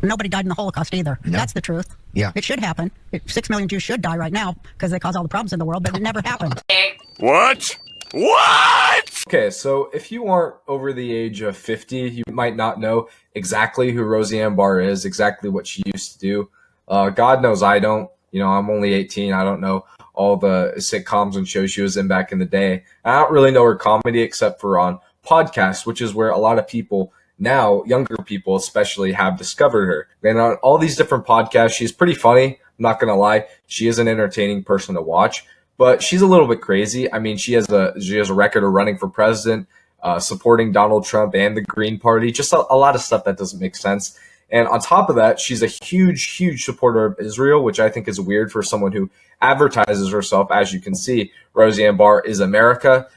Nobody died in the Holocaust either. No. That's the truth. Yeah. It should happen. 6 million Jews should die right now because they cause all the problems in the world, but it never happened. What? What? Okay, so if you aren't over the age of 50, you might not know exactly who Roseanne Barr is, exactly what she used to do. God knows I don't. You know, I'm only 18. I don't know all the sitcoms and shows she was in back in the day. I don't really know her comedy except for on podcasts, which is where a lot of people now, younger people especially, have discovered her. And on all these different podcasts, she's pretty funny. I'm not going to lie. She is an entertaining person to watch. But she's a little bit crazy. I mean, she has a record of running for president, supporting Donald Trump and the Green Party. Just a lot of stuff that doesn't make sense. And on top of that, she's a huge, huge supporter of Israel, which I think is weird for someone who advertises herself. As you can see, Roseanne Barr is America.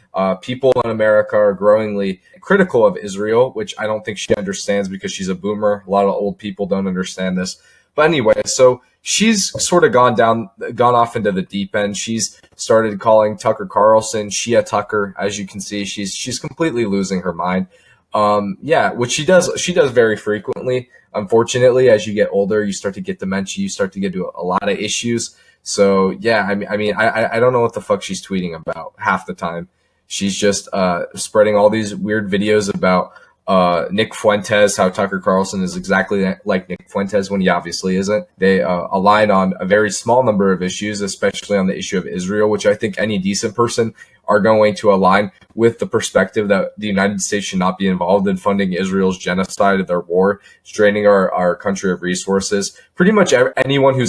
People in America are growingly critical of Israel, which I don't think she understands because she's a boomer. A lot of old people don't understand this. But anyway, so she's sort of gone off into the deep end. She's started calling Tucker Carlson Shia Tucker. As you can see, she's completely losing her mind. Which she does very frequently. Unfortunately, as you get older, you start to get dementia. You start to get to a lot of issues. So yeah, I don't know what the fuck she's tweeting about half the time. She's just spreading all these weird videos about Nick Fuentes, how Tucker Carlson is exactly like Nick Fuentes when he obviously isn't. They align on a very small number of issues, especially on the issue of Israel, which I think any decent person are going to align with the perspective that the United States should not be involved in funding Israel's genocide of their war. It's draining our country of resources. Pretty much anyone who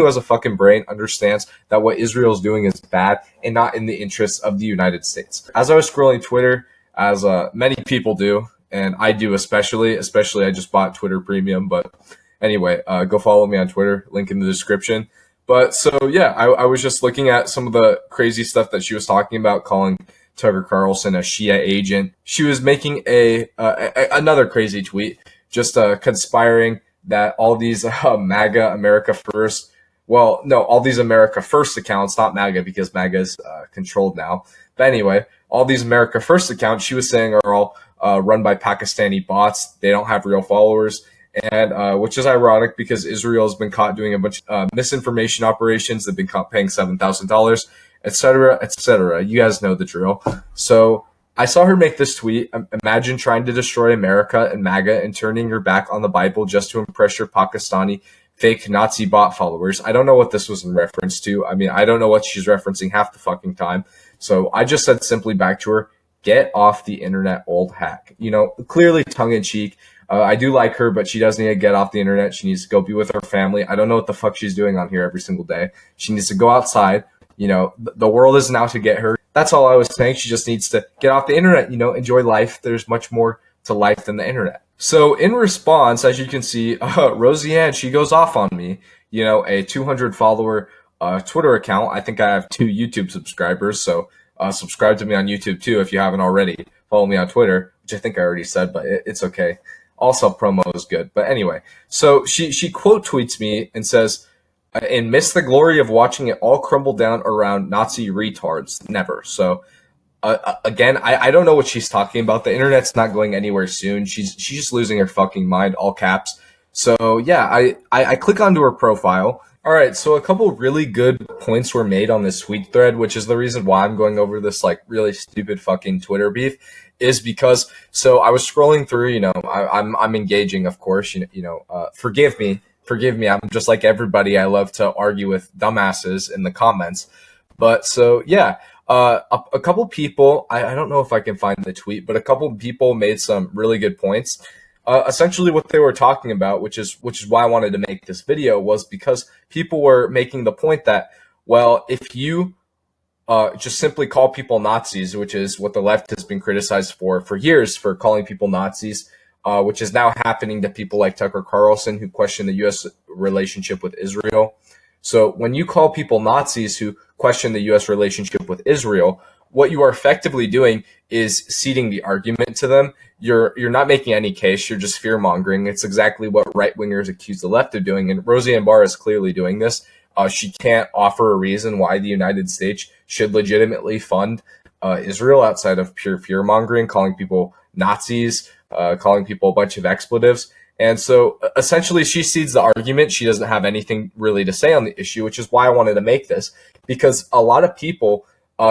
has a fucking brain understands that what Israel's doing is bad and not in the interests of the United States. As I was scrolling Twitter, as many people do, and I do especially I just bought Twitter Premium, but anyway, go follow me on Twitter, link in the description. But so yeah, I was just looking at some of the crazy stuff that she was talking about, calling Tucker Carlson a Shia agent. She was making another crazy tweet, just conspiring that all these MAGA America First, all these America First accounts, not MAGA because MAGA is controlled now. But anyway, all these America First accounts, she was saying, are all run by Pakistani bots. They don't have real followers. And which is ironic because Israel has been caught doing a bunch of misinformation operations. They've been caught paying $7,000, etc., etc. You guys know the drill. So I saw her make this tweet. Imagine trying to destroy America and MAGA and turning your back on the Bible just to impress your Pakistani fake Nazi bot followers. I don't know what this was in reference to. I mean, I don't know what she's referencing half the fucking time. So I just said simply back to her, get off the internet, old hack. You know, clearly tongue in cheek. I do like her, but she does need to get off the internet. She needs to go be with her family. I don't know what the fuck she's doing on here every single day. She needs to go outside. You know, the world isn't out to get her. That's all I was saying. She just needs to get off the internet, you know, enjoy life. There's much more to life than the internet. So in response, as you can see, Roseanne, she goes off on me, you know, a 200 follower Twitter account. I think I have 2 YouTube subscribers. So subscribe to me on YouTube too if you haven't already. Follow me on Twitter, which I think I already said, but it's okay. All self-promo is good. But anyway, so she quote tweets me and says, and miss the glory of watching it all crumble down around Nazi retards. Never. So again, I don't know what she's talking about. The internet's not going anywhere soon. She's just losing her fucking mind, all caps. So yeah, I click onto her profile. All right, so a couple really good points were made on this tweet thread, which is the reason why I'm going over this like really stupid fucking Twitter beef, is because so I was scrolling through, you know, I'm engaging, of course, forgive me, I'm just like everybody. I love to argue with dumbasses in the comments, but so yeah, a couple people, I don't know if I can find the tweet, but a couple people made some really good points. Essentially what they were talking about, which is why I wanted to make this video, was because people were making the point that, well, if you just simply call people Nazis, which is what the left has been criticized for years, for calling people Nazis, which is now happening to people like Tucker Carlson, who question the U.S. relationship with Israel. So when you call people Nazis who question the U.S. relationship with Israel, what you are effectively doing is ceding the argument to them. You're not making any case. You're just fear-mongering. It's exactly what right-wingers accuse the left of doing, and Roseanne Barr is clearly doing this. She can't offer a reason why the United States should legitimately fund Israel outside of pure fear-mongering, calling people Nazis, calling people a bunch of expletives. And so essentially she cedes the argument. She doesn't have anything really to say on the issue, which is why I wanted to make this, because a lot of people,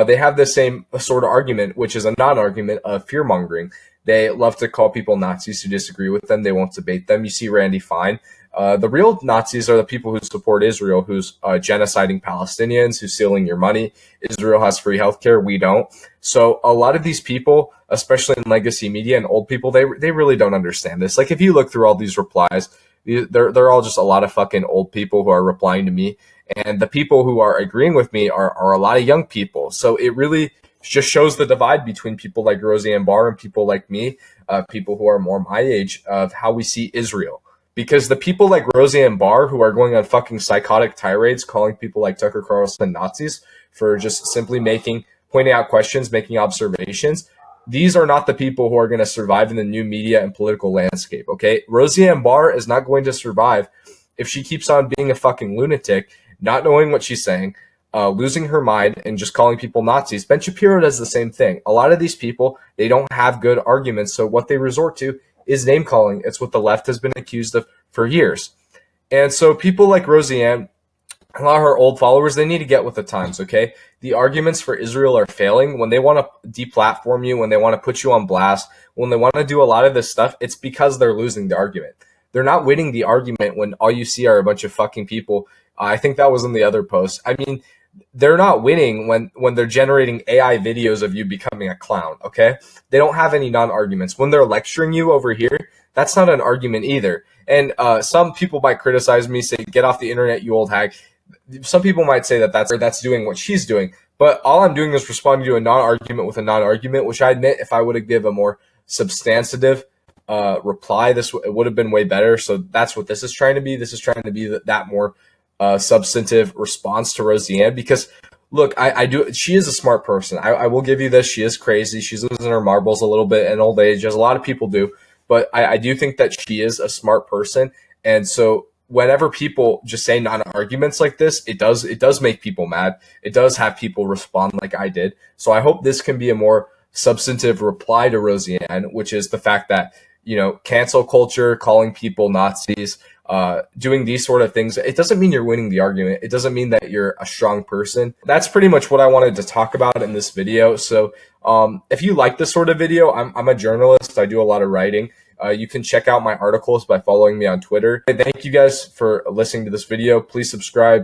they have the same sort of argument, which is a non-argument of fear-mongering. They love to call people Nazis who disagree with them. They won't debate them. You see Randy Fine. The real Nazis are the people who support Israel, who's genociding Palestinians, who's stealing your money. Israel has free healthcare. We don't. So a lot of these people, especially in legacy media and old people, they really don't understand this. Like if you look through all these replies, they're all just a lot of fucking old people who are replying to me. And the people who are agreeing with me are a lot of young people. So it really just shows the divide between people like Roseanne Barr and people like me, people who are more my age, of how we see Israel. Because the people like Roseanne Barr, who are going on fucking psychotic tirades, calling people like Tucker Carlson Nazis for just simply pointing out questions, making observations, these are not the people who are going to survive in the new media and political landscape, okay? Roseanne Barr is not going to survive if she keeps on being a fucking lunatic, not knowing what she's saying, losing her mind, and just calling people Nazis. Ben Shapiro does the same thing. A lot of these people, they don't have good arguments, so what they resort to is name calling. It's what the left has been accused of for years. And so people like Roseanne, a lot of her old followers, they need to get with the times, okay? The arguments for Israel are failing. When they want to deplatform you, when they want to put you on blast, when they want to do a lot of this stuff, it's because they're losing the argument. They're not winning the argument when all you see are a bunch of fucking people. I think that was in the other post. I mean, they're not winning when they're generating AI videos of you becoming a clown, okay? They don't have any non-arguments. When they're lecturing you over here, that's not an argument either. And some people might criticize me, say, get off the internet, you old hag. Some people might say that that's doing what she's doing. But all I'm doing is responding to a non-argument with a non-argument, which I admit if I would have given a more substantive reply, it would have been way better. So that's what this is trying to be. This is trying to be that more substantive response to Roseanne, because look, she is a smart person. I will give you this. She is crazy. She's losing her marbles a little bit in old age, as a lot of people do. But I do think that she is a smart person. And so whenever people just say non-arguments like this, it does make people mad. It does have people respond like I did. So I hope this can be a more substantive reply to Roseanne, which is the fact that, cancel culture, calling people Nazis, doing these sort of things, it doesn't mean you're winning the argument. It doesn't mean that you're a strong person. That's pretty much what I wanted to talk about in this video. So if you like this sort of video, I'm a journalist. I do a lot of writing. You can check out my articles by following me on Twitter. Thank you guys for listening to this video. Please subscribe.